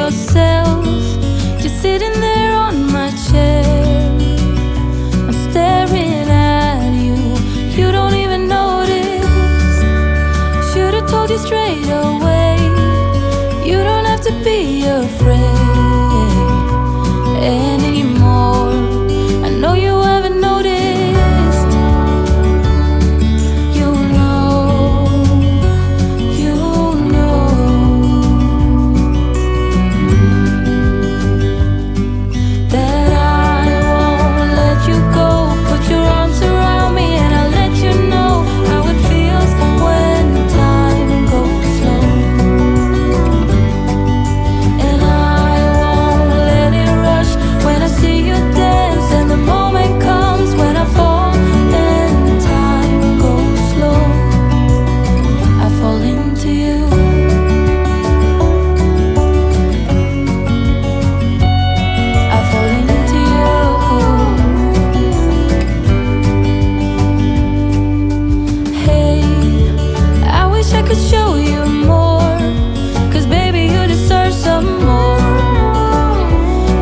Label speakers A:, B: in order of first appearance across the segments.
A: yourself. You're sitting there on my chair. I'm staring at you. You don't even notice. Should've told you straight away. You don't have to be afraid anymore. I know you haven't noticed. You know that I won't let you go. Put your arms around me and I'll let you know how it feels when time goes slow. And I won't let it rush when I see you dance, and the moment comes when I fall and time goes slow. I fall into you. I fall into you. Hey, I wish I could show you more, 'cause baby you deserve some more.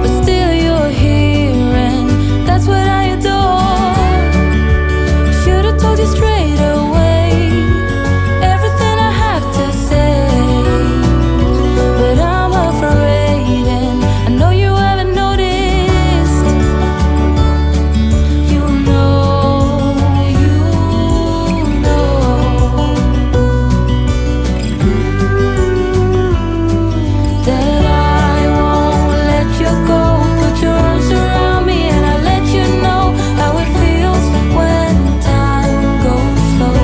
A: But still you're here and that's what I adore. Should've told you straight away everything I have to say, but I'm afraid and I know you haven't noticed. You know that I won't let you go. Put your arms around me and I'll let you know how it feels when time goes slow.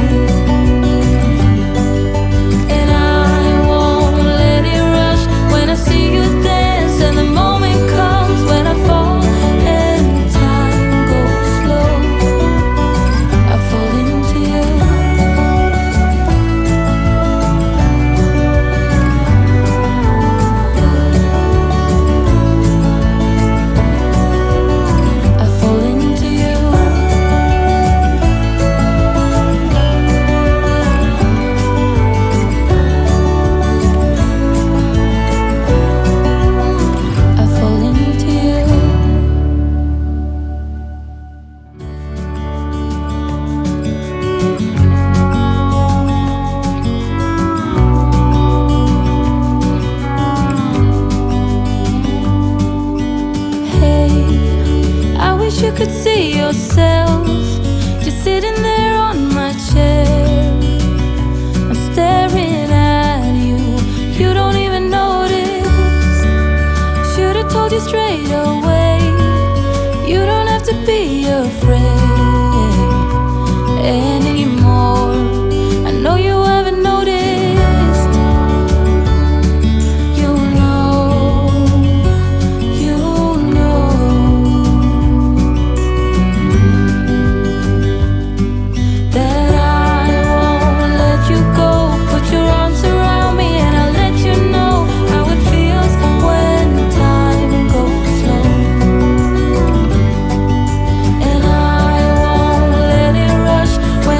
A: And I won't let it rush when I see you dance, and the moment comes when I fall and time goes slow. I fall into you. I fall into you. I fall into you. Hey, I wish you could see yourself. You're sitting there on my chair. I'm staring at you. You don't even notice. Should've told you straight away. You don't have to be afraid anymore. I know you haven't noticed. You know that I won't let you go. Put your arms around me and I'll let you know how it feels when time goes slow. And I won't let it rush when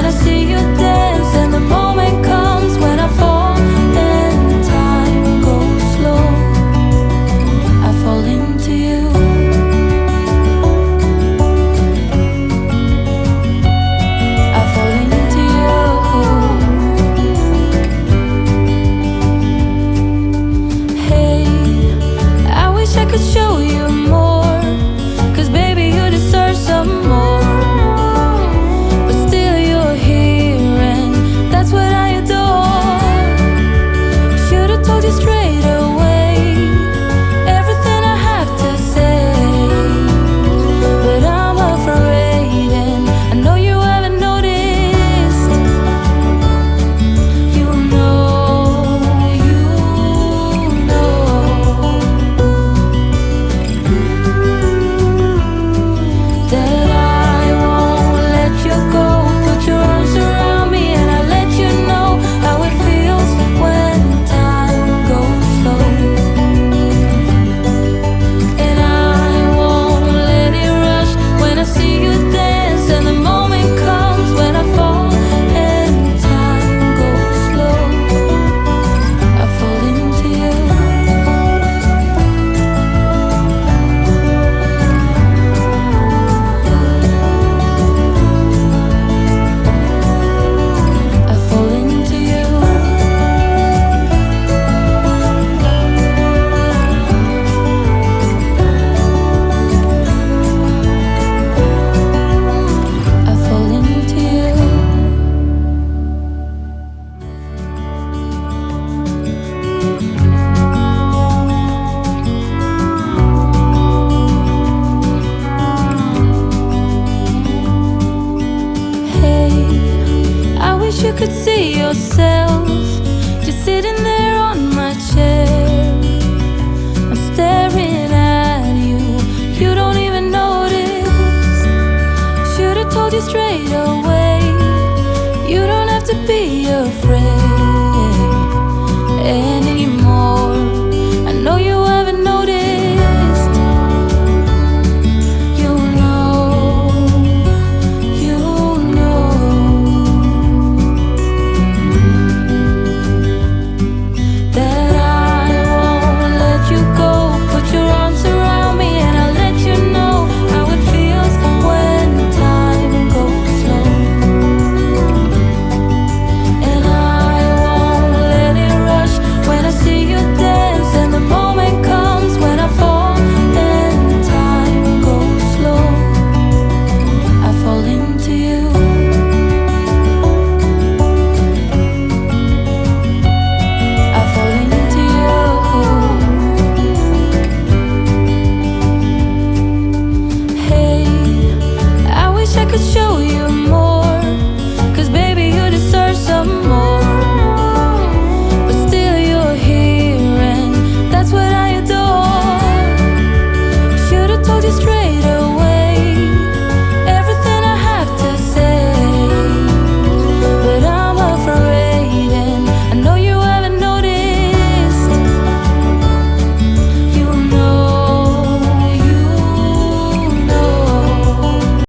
A: straight away. You don't have to be afraid.